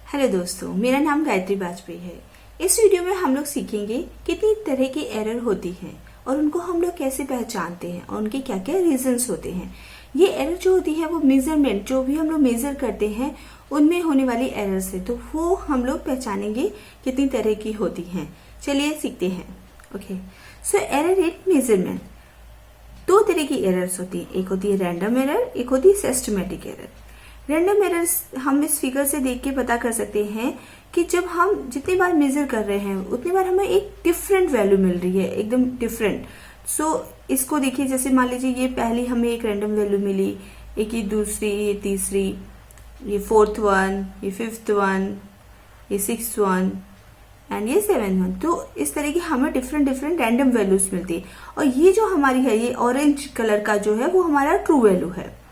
Hello दोस्तों, मेरा नाम गायत्री वाजपेयी है। इस वीडियो में हम लोग सीखेंगे कितनी तरह की एरर होती हैं और उनको हम लोग कैसे पहचानते हैं और उनके क्या क्या रीजंस होते हैं। ये एरर जो होती है वो मेजरमेंट जो भी हम लोग मेजर करते हैं उनमें होने वाली एरर से, तो वो हम लोग पहचानेंगे कितनी तरह की होती हैं। चलिए सीखते हैं। Okay, so error in measurement. दो तरह की एरर्स होती है, एक होती है रैंडम एरर, एक होती है सिस्टमैटिक एरर। रैंडम एरर्स हम इस फिगर से देख के पता कर सकते हैं कि जब हम जितनी बार मेजर कर रहे हैं उतनी बार हमें एक डिफरेंट वैल्यू मिल रही है, एकदम डिफरेंट। सो इसको देखिए, जैसे मान लीजिए ये पहली हमें एक रैंडम वैल्यू मिली, एक ये दूसरी, ये तीसरी, ये फोर्थ वन, ये फिफ्थ वन, ये सिक्स वन एंड ये सेवन वन। तो इस तरह की हमें डिफरेंट डिफरेंट रैंडम वैल्यूज मिलती है। और ये जो हमारी है, ये ऑरेंज कलर का जो है वो हमारा ट्रू वैल्यू है।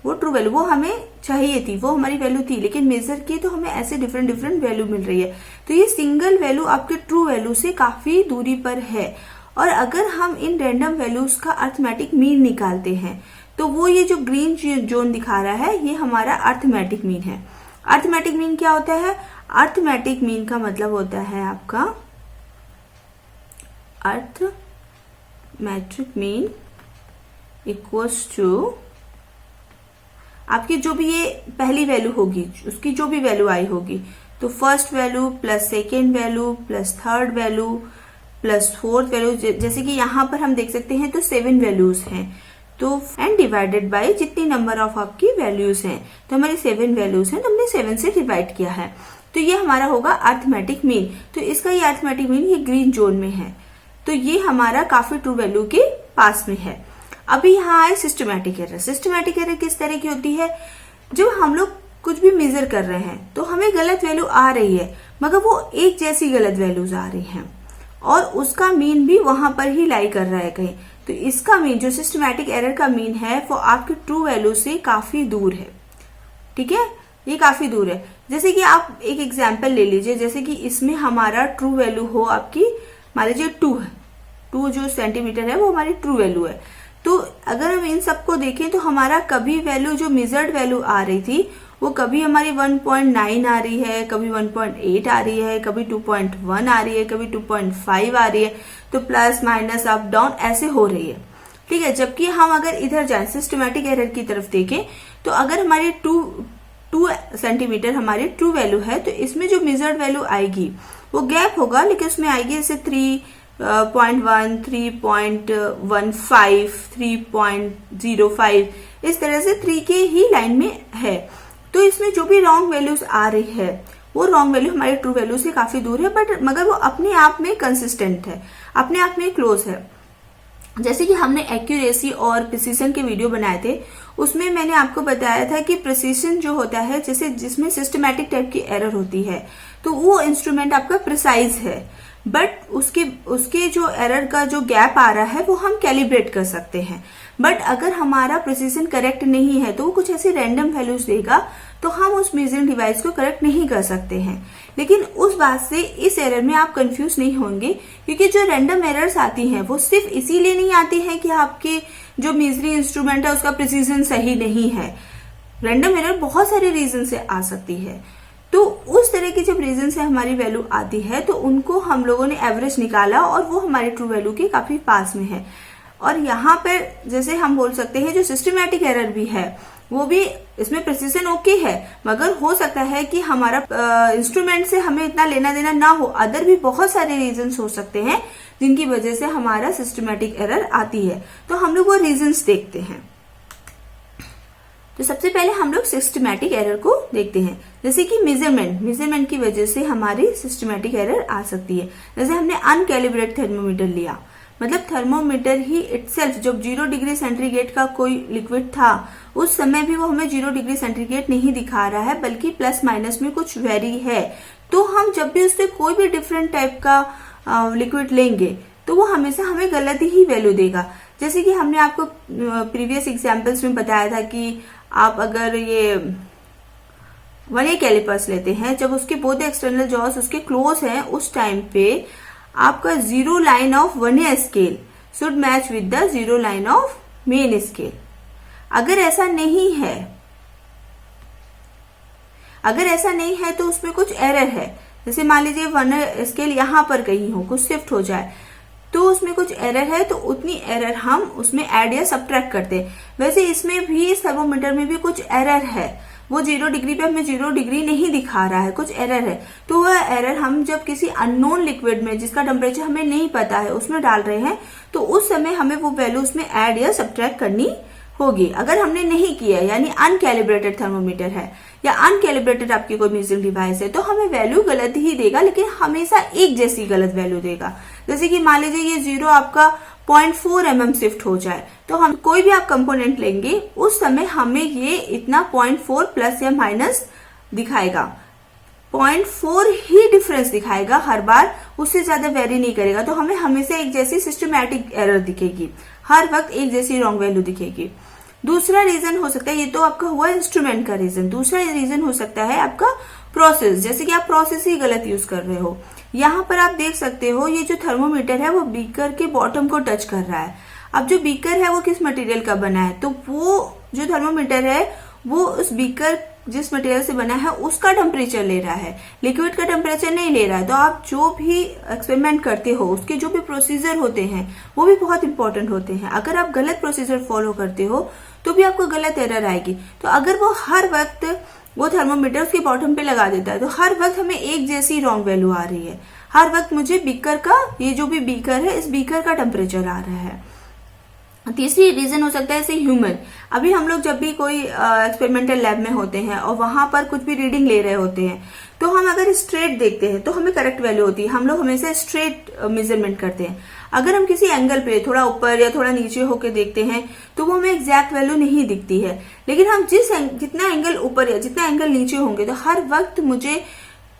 वो ट्रू वैल्यू वो हमें चाहिए थी, वो हमारी वैल्यू थी, लेकिन मेजर की तो हमें ऐसे डिफरेंट डिफरेंट वैल्यू मिल रही है। तो ये सिंगल वैल्यू आपके ट्रू वैल्यू से काफी दूरी पर है। और अगर हम इन रैंडम वैल्यूज का अर्थमेटिक मीन निकालते हैं तो वो ये जो ग्रीन जोन दिखा रहा है ये हमारा अर्थमेटिक मीन है। अर्थमेटिक मीन क्या होता है? अर्थमेटिक मीन का मतलब होता है आपका अर्थमेटिक मीन इक्वल्स टू आपकी जो भी ये पहली वैल्यू होगी उसकी जो भी वैल्यू आई होगी, तो first value plus second value plus third value plus fourth value. जैसे कि यहाँ पर हम देख सकते हैं तो 7 वैल्यूज हैं, तो एंड डिवाइडेड बाय जितनी नंबर ऑफ आपकी वैल्यूज हैं, तो हमारी 7 वैल्यूज हैं तो हमने 7 से डिवाइड किया है, तो ये हमारा होगा अर्थमेटिक मीन। तो इसका ये अर्थमेटिक मीन ये ग्रीन जोन में है, तो ये हमारा काफी ट्रू वैल्यू के पास में है। अभी यहाँ आए सिस्टमैटिक एरर। सिस्टमैटिक एरर किस तरह की होती है? जब हम लोग कुछ भी मेजर कर रहे हैं तो हमें गलत वैल्यू आ रही है, मगर वो एक जैसी गलत वैल्यूज आ रही हैं और उसका मीन भी वहां पर ही लाई कर रहा है कहीं। तो इसका मीन, जो सिस्टमैटिक एरर का मीन है, वो आपकी ट्रू वैल्यू से काफी दूर है। ठीक है, ये काफी दूर है। जैसे कि आप एक एग्जाम्पल ले लीजिए, जैसे कि इसमें हमारा ट्रू वैल्यू हो आपकी, मान लीजिए 2 है, 2 जो सेंटीमीटर है वो हमारी ट्रू वैल्यू है। तो अगर हम इन सबको देखें तो हमारा कभी वैल्यू जो मेजर्ड वैल्यू आ रही थी वो कभी हमारी 1.9 आ रही है, कभी 1.8 आ रही है, कभी 2.1 आ रही है, कभी 2.5 आ रही है। तो प्लस माइनस अप डाउन ऐसे हो रही है। ठीक है, जबकि हम अगर इधर जाए सिस्टमैटिक एरर की तरफ देखें तो अगर हमारी 2 सेंटीमीटर हमारी ट्रू वैल्यू है तो इसमें जो मेजर्ड वैल्यू आएगी वो गैप होगा, लेकिन उसमें आएगी जैसे 3.1, 3.15, 3.05, इस तरह से 3 के ही लाइन में है। तो इसमें जो भी रॉन्ग वैल्यूज आ रही है वो रॉन्ग वैल्यू हमारे ट्रू वैल्यू से काफी दूर है, बट मगर वो अपने आप में कंसिस्टेंट है, अपने आप में क्लोज है। जैसे कि हमने एक्यूरेसी और प्रिसीजन के वीडियो बनाए थे, उसमें मैंने आपको बताया था कि प्रिसीजन जो होता है, जैसे जिसमें सिस्टमैटिक टाइप की एरर होती है, तो वो इंस्ट्रूमेंट आपका प्रिसाइज है, बट उसके जो एरर का जो गैप आ रहा है वो हम कैलिब्रेट कर सकते हैं। बट अगर हमारा प्रिसीजन करेक्ट नहीं है तो वो कुछ ऐसे रैंडम वैल्यूज देगा, तो हम उस मेजरिंग डिवाइस को करेक्ट नहीं कर सकते हैं। लेकिन उस बात से इस एरर में आप कंफ्यूज नहीं होंगे, क्योंकि जो रैंडम एरर्स आती हैं वो सिर्फ इसीलिए नहीं आती है कि आपके जो मेजरिंग इंस्ट्रूमेंट है उसका प्रिसीजन सही नहीं है। रैंडम एरर बहुत सारे रीजन से आ सकती है। तो उस तरह की जब रीजन से हमारी वैल्यू आती है तो उनको हम लोगों ने एवरेज निकाला और वो हमारे ट्रू वैल्यू के काफी पास में है। और यहाँ पर जैसे हम बोल सकते हैं जो सिस्टमैटिक एरर भी है वो भी, इसमें प्रिसीजन ओके है, मगर हो सकता है कि हमारा इंस्ट्रूमेंट से हमें इतना लेना देना ना हो। अदर भी बहुत सारे रीजंस हो सकते हैं जिनकी वजह से हमारा सिस्टमैटिक एरर आती है, तो हम लोग वो रीजंस देखते हैं। तो सबसे पहले हम लोग सिस्टमैटिक एरर को देखते हैं। जैसे कि मेजरमेंट की वजह से हमारी सिस्टमैटिक एरर आ सकती है। जैसे हमने अनकैलिब्रेट थर्मोमीटर लिया, मतलब थर्मोमीटर ही इटसेल्फ जब 0 डिग्री सेंटीग्रेड का कोई लिक्विड था उस समय भी वो हमें 0 डिग्री सेंटीग्रेड नहीं दिखा रहा है, बल्कि प्लस माइनस में कुछ वेरी है। तो हम जब भी उससे कोई भी डिफरेंट टाइप का लिक्विड लेंगे तो वो हमेशा हमें गलत ही वैल्यू देगा। जैसे कि हमने आपको प्रीवियस एग्जाम्पल्स में बताया था कि आप अगर ये वर्नियर कैलिपर्स लेते हैं, जब उसके बोथ एक्सटर्नल जॉस उसके क्लोज हैं, उस टाइम पे आपका 0 line of vernier scale should match with the 0 line of main scale. अगर ऐसा नहीं है, अगर ऐसा नहीं है तो उसमें कुछ एरर है, जैसे मान लीजिए वर्नियर स्केल यहाँ पर कहीं हो, कुछ शिफ्ट हो जाए तो उसमें कुछ एरर है, तो उतनी एरर हम उसमें ऐड या सब्ट्रैक्ट करते हैं। वैसे इसमें भी, इस थर्मोमीटर में भी कुछ एरर है, वो 0 डिग्री पे हमें 0 डिग्री नहीं दिखा रहा है, कुछ एरर है। तो वह एरर हम जब किसी अननोन लिक्विड में जिसका टेम्परेचर हमें नहीं पता है उसमें डाल रहे हैं, तो उस समय हमें वो वैल्यू उसमें ऐड या सब्ट्रैक्ट करनी होगी। अगर हमने नहीं किया, यानी अनकैलिब्रेटेड थर्मोमीटर है या अनकैलिब्रेटेड आपकी कोई मेजरिंग डिवाइस है, तो हमें वैल्यू गलत ही देगा, लेकिन हमेशा एक जैसी गलत वैल्यू देगा। जैसे कि मान लीजिए ये 0 आपका 0.4 mm शिफ्ट हो जाए, तो हम कोई भी आप कंपोनेंट लेंगे उस समय हमें ये इतना 0.4 प्लस या माइनस दिखाएगा, 0.4 ही डिफरेंस दिखाएगा हर बार, उससे ज्यादा वेरी नहीं करेगा। तो हमें हमेशा एक जैसी सिस्टमैटिक एरर दिखेगी, हर वक्त एक जैसी रॉन्ग वैल्यू दिखेगी। दूसरा रीजन हो सकता है, ये तो आपका हुआ इंस्ट्रूमेंट का रीजन, दूसरा रीजन हो सकता है आपका प्रोसेस, जैसे कि आप प्रोसेस ही गलत यूज कर रहे हो। यहाँ पर आप देख सकते हो ये जो थर्मोमीटर है वो बीकर के बॉटम को टच कर रहा है। अब जो बीकर है वो किस मटेरियल का बना है, तो वो जो थर्मोमीटर है वो उस बीकर जिस मटेरियल से बना है उसका टेम्परेचर ले रहा है, लिक्विड का टेम्परेचर नहीं ले रहा है। तो आप जो भी एक्सपेरिमेंट करते हो उसके जो भी प्रोसीजर होते हैं वो भी बहुत इंपॉर्टेंट होते हैं। अगर आप गलत प्रोसीजर फॉलो करते हो तो भी आपको गलत एरर आएगी। तो अगर वो हर वक्त वो थर्मोमीटर उसके बॉटम पे लगा देता है तो हर वक्त हमें एक जैसी रॉन्ग वैल्यू आ रही है, हर वक्त मुझे बीकर का, ये जो भी बीकर है इस बीकर का टेम्परेचर आ रहा है। तीसरी रीजन हो सकता है जैसे ह्यूमन, अभी हम लोग जब भी कोई एक्सपेरिमेंटल लैब में होते हैं और वहां पर कुछ भी रीडिंग ले रहे होते हैं, तो हम अगर स्ट्रेट देखते हैं तो हमें करेक्ट वैल्यू होती है, हम लोग हमेशा स्ट्रेट मेजरमेंट करते हैं। अगर हम किसी एंगल पे थोड़ा ऊपर या थोड़ा नीचे होकर देखते हैं तो वो हमें एग्जैक्ट वैल्यू नहीं दिखती है, लेकिन हम जितना एंगल ऊपर या जितना एंगल नीचे होंगे तो हर वक्त मुझे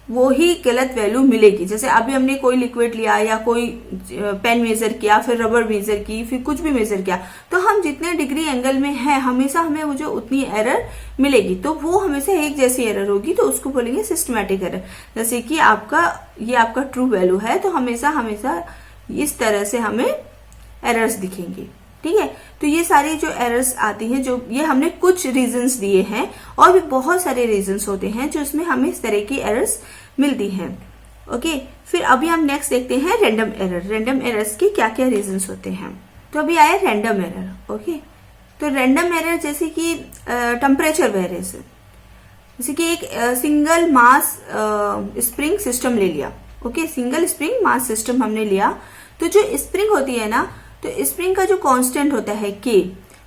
वो ही गलत वैल्यू मिलेगी। जैसे अभी हमने कोई लिक्विड लिया या कोई पेन मेजर किया, फिर रबर मेजर की, फिर कुछ भी मेजर किया, तो हम जितने डिग्री एंगल में है हमेशा हमें वो जो उतनी एरर मिलेगी, तो वो हमेशा एक जैसी एरर होगी, तो उसको बोलेंगे सिस्टमैटिक एरर। जैसे कि ये आपका ट्रू वैल्यू है, तो हमेशा हमेशा इस तरह से हमें एरर्स दिखेंगी। ठीक है, तो ये सारी जो एरर्स आती हैं, जो ये हमने कुछ रीजंस दिए हैं, और भी बहुत सारे रीजंस होते हैं जो इसमें हमें इस तरह की एरर्स मिलती हैं। ओके, फिर अभी हम नेक्स्ट देखते हैं रैंडम एरर। रैंडम एरर्स के क्या क्या रीजंस होते हैं। तो अभी आया रैंडम एरर। ओके, तो रैंडम एरर जैसे कि टेम्परेचर वेरिएशन, जैसे कि एक सिंगल मास स्प्रिंग सिस्टम ले लिया। Okay, single spring mass system हमने लिया, तो जो स्प्रिंग होती है ना, तो स्प्रिंग का जो कांस्टेंट होता है के,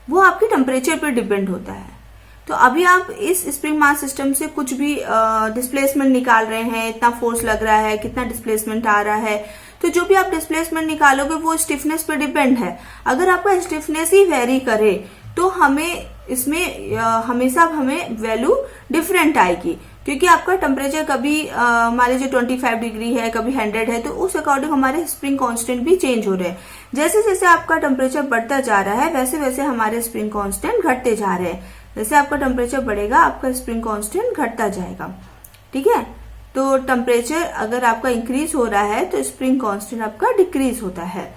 वो आपके टेम्परेचर पर डिपेंड होता है। तो अभी आप इस स्प्रिंग मास सिस्टम से कुछ भी डिस्प्लेसमेंट निकाल रहे हैं, इतना फोर्स लग रहा है, कितना डिस्प्लेसमेंट आ रहा है, तो जो भी आप डिस्प्लेसमेंट निकालोगे वो स्टिफनेस पर डिपेंड है। अगर आपका स्टिफनेस ही वेरी करे तो हमें इसमें हमेशा हमें वैल्यू डिफरेंट आएगी, क्योंकि आपका टेम्परेचर कभी मान लीजिए 25 डिग्री है, कभी 100 है, तो उस अकॉर्डिंग हमारे स्प्रिंग कांस्टेंट भी चेंज हो रहे हैं। जैसे जैसे आपका टेम्परेचर बढ़ता जा रहा है वैसे वैसे हमारे स्प्रिंग कांस्टेंट घटते जा रहे हैं। जैसे आपका टेम्परेचर बढ़ेगा आपका स्प्रिंग कांस्टेंट घटता जाएगा। ठीक है, तो टेम्परेचर अगर आपका इंक्रीज हो रहा है तो स्प्रिंग कांस्टेंट आपका डिक्रीज होता है।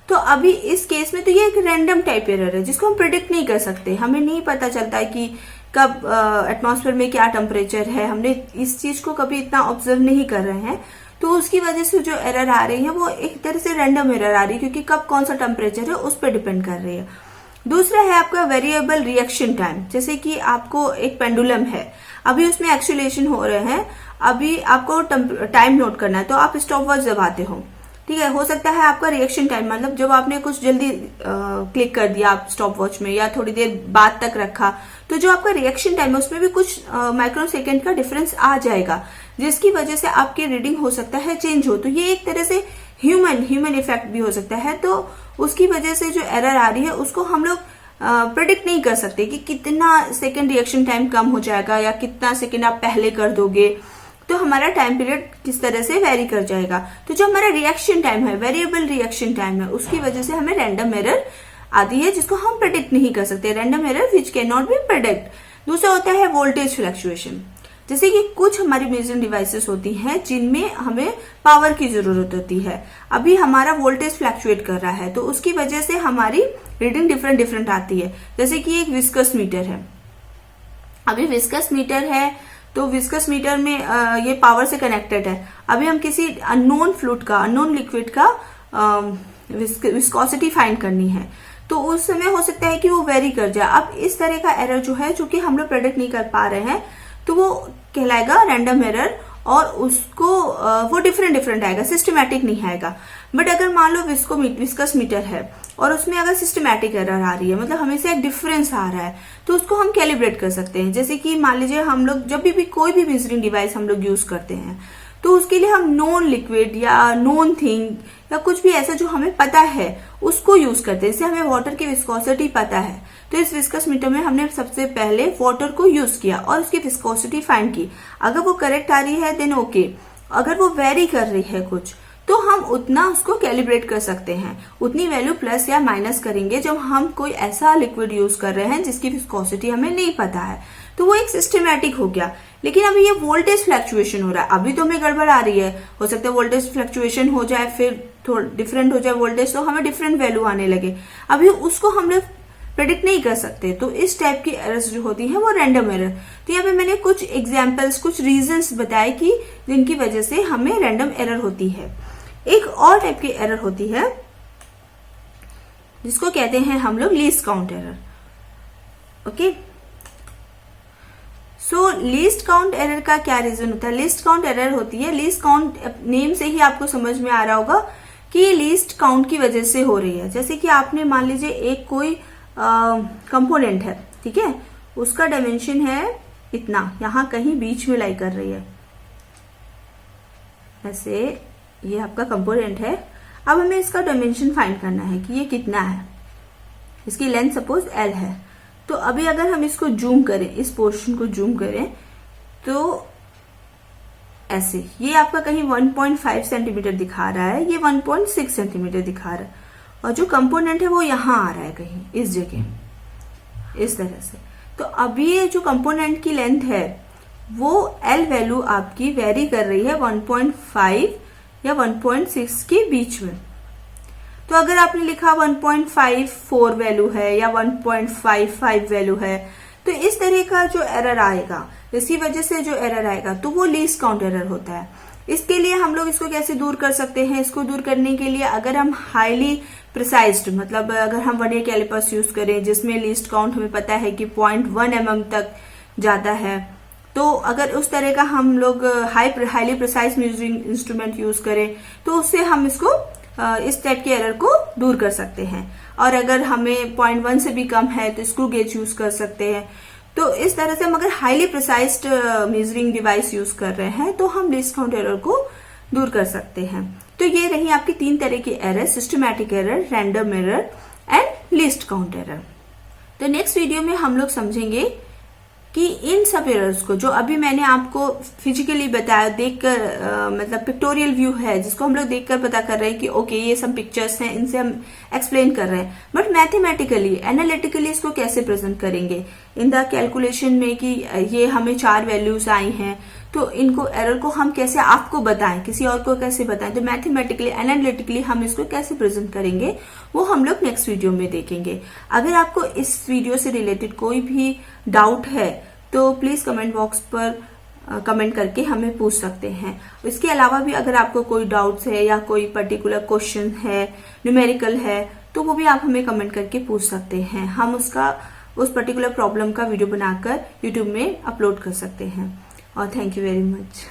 तो अभी इस केस में तो ये एक रैंडम टाइप एरर है जिसको हम प्रिडिक्ट नहीं कर सकते, हमें नहीं पता चलता है कि कब एटमॉस्फेयर में क्या टेम्परेचर है, हमने इस चीज को कभी इतना ऑब्जर्व नहीं कर रहे हैं, तो उसकी वजह से जो एरर आ रही है वो एक तरह से रैंडम एरर आ रही है, क्योंकि कब कौन सा टेम्परेचर है उस पर डिपेंड कर रही है। दूसरा है आपका वेरिएबल रिएक्शन टाइम, जैसे कि आपको एक पेंडुलम है, अभी उसमें एक्सुलेशन हो रहे हैं, अभी आपको टाइम नोट करना है, तो आप स्टॉप वॉच दबाते हो। ठीक है, हो सकता है आपका रिएक्शन टाइम, मतलब जब आपने कुछ जल्दी क्लिक कर दिया आप स्टॉप वॉच में या थोड़ी देर बाद तक रखा, तो जो आपका रिएक्शन टाइम है उसमें भी कुछ माइक्रो सेकेंड का डिफरेंस आ जाएगा, जिसकी वजह से आपकी रीडिंग हो सकता है चेंज हो। तो ये एक तरह से ह्यूमन इफेक्ट भी हो सकता है, तो उसकी वजह से जो एरर आ रही है उसको हम लोग प्रेडिक्ट नहीं कर सकते कि कितना सेकेंड रिएक्शन टाइम कम हो जाएगा या कितना सेकेंड आप पहले कर दोगे, तो हमारा टाइम पीरियड किस तरह से वेरी कर जाएगा। तो जो हमारा रिएक्शन टाइम है, वेरिएबल रिएक्शन टाइम है, उसकी वजह से हमें रैंडम एरर आती है जिसको हम प्रेडिक्ट नहीं कर सकते, random error which can not be predict. दूसरा होता है वोल्टेज फ्लक्चुएशन, जैसे कि कुछ हमारी मेजरिंग डिवाइसेस होती हैं जिनमें हमें पावर की जरूरत होती है, अभी हमारा वोल्टेज फ्लक्चुएट कर रहा है, तो उसकी वजह से हमारी रीडिंग डिफरेंट आती है। जैसे कि एक विस्कस मीटर है, अभी विस्कस मीटर है तो विस्कस मीटर में ये पावर से कनेक्टेड है। अभी हम किसी अननोन फ्लूइड का, अननोन लिक्विड का विस्कोसिटी फाइंड करनी है, तो उस समय हो सकता है कि वो वेरी कर जाए। अब इस तरह का एरर जो है, चूंकि हम लोग प्रेडिक्ट नहीं कर पा रहे हैं, तो वो कहलाएगा रैंडम एरर, और उसको वो डिफरेंट आएगा, सिस्टमैटिक नहीं आएगा। बट अगर मान लो विस्कस मीटर है और उसमें अगर सिस्टमैटिक एरर आ रही है, मतलब हमेशा एक डिफरेंस आ रहा है, तो उसको हम कैलिब्रेट कर सकते हैं। जैसे कि मान लीजिए हम लोग जब भी कोई भी मेजरिंग डिवाइस हम लोग यूज करते हैं, तो उसके लिए हम नॉन लिक्विड या नॉन थिंग या कुछ भी ऐसा जो हमें पता है उसको यूज करते हैं। जैसे हमें वाटर की विस्कोसिटी पता है, तो इस विस्कस मीटर में हमने सबसे पहले वाटर को यूज किया और उसकी विस्कोसिटी फाइंड की। अगर वो करेक्ट आ रही है देन ओके, अगर वो वेरी कर रही है कुछ, तो हम उतना उसको कैलिब्रेट कर सकते हैं, उतनी वैल्यू प्लस या माइनस करेंगे जब हम कोई ऐसा लिक्विड यूज कर रहे हैं जिसकी विस्कोसिटी हमें नहीं पता है। तो वो एक सिस्टमैटिक हो गया। लेकिन अभी ये वोल्टेज फ्लक्चुएशन हो रहा है, अभी तो हमें गड़बड़ आ रही है, हो सकता है वोल्टेज फ्लक्चुएशन हो जाए, फिर थोड़ा डिफरेंट हो जाए वोल्टेज, तो हमें डिफरेंट वैल्यू आने लगे। अभी उसको हम लोग प्रेडिक्ट नहीं कर सकते, तो इस टाइप की एरर्स जो होती है वो रैंडम एरर। तो यहाँ पे मैंने कुछ एग्जांपल्स, कुछ रीजंस बताए कि जिनकी वजह से हमें रैंडम एरर होती है। एक और टाइप की एरर होती है जिसको कहते हैं हम लोग लीस्ट काउंट एरर। ओके, सो लीस्ट काउंट एरर का क्या रीजन होता है? लीस्ट काउंट एरर होती है, लीस्ट काउंट नेम से ही आपको समझ में आ रहा होगा कि ये लीस्ट काउंट की वजह से हो रही है। जैसे कि आपने मान लीजिए एक कोई कंपोनेंट है, ठीक है, उसका डायमेंशन है इतना, यहां कहीं बीच में लाई कर रही है, ऐसे ये आपका कंपोनेंट है। अब हमें इसका डायमेंशन फाइंड करना है कि ये कितना है। इसकी लेंथ सपोज L है, तो अभी अगर हम इसको जूम करें, इस पोर्शन को जूम करें, तो ऐसे ये आपका कहीं 1.5 सेंटीमीटर दिखा रहा है, ये 1.6 सेंटीमीटर दिखा रहा है, और जो कंपोनेंट है वो यहां आ रहा है कहीं इस जगह, इस तरह से। तो अभी ये जो कंपोनेंट की लेंथ है वो L वैल्यू आपकी वेरी कर रही है 1.5 या 1.6 के बीच में। तो अगर आपने लिखा 1.54 वैल्यू है या 1.55 वैल्यू है, तो इस तरह का जो एरर आएगा, इसी वजह से जो एरर आएगा, तो वो लीस्ट काउंट एरर होता है। इसके लिए हम लोग इसको कैसे दूर कर सकते हैं? इसको दूर करने के लिए अगर हम हाईली प्रिसाइज्ड, मतलब अगर हम वर्नियर कैलिपर्स यूज करें जिसमें लीस्ट काउंट हमें पता है कि 0.1 mm तक जाता है, तो अगर उस तरह का हम लोग highly precise measuring instrument use करें, तो उससे हम इसको इस टाइप के एरर को दूर कर सकते हैं। और अगर हमें 0.1 से भी कम है तो स्क्रू गेज यूज कर सकते हैं। तो इस तरह से हम अगर highly precised measuring device use कर रहे हैं तो हम लीस्ट काउंट एरर को दूर कर सकते हैं। तो ये रही आपकी 3 तरह की error, systematic error, random error and least count error. तो नेक्स्ट वीडियो में हम लोग समझेंगे कि इन सब एरर्स को, जो अभी मैंने आपको फिजिकली बताया, देखकर मतलब पिक्टोरियल व्यू है जिसको हम लोग देखकर पता कर रहे हैं कि ओके ये सब पिक्चर्स हैं, इनसे हम एक्सप्लेन कर रहे हैं, बट मैथमेटिकली एनालिटिकली इसको कैसे प्रेजेंट करेंगे इन द कैलकुलेशन में कि ये हमें 4 वैल्यूज आई हैं, तो इनको एरर को हम कैसे आपको बताएं, किसी और को कैसे बताएं, तो मैथमेटिकली एनालिटिकली हम इसको कैसे प्रेजेंट करेंगे वो हम लोग नेक्स्ट वीडियो में देखेंगे। अगर आपको इस वीडियो से रिलेटेड कोई भी डाउट है तो प्लीज कमेंट बॉक्स पर कमेंट करके हमें पूछ सकते हैं। इसके अलावा भी अगर आपको कोई डाउट्स है या कोई पर्टिकुलर क्वेश्चन है, न्यूमेरिकल है, तो वो भी आप हमें कमेंट करके पूछ सकते हैं। हम उस पर्टिकुलर प्रॉब्लम का वीडियो बनाकर यूट्यूब में अपलोड कर सकते हैं। और थैंक यू वेरी मच।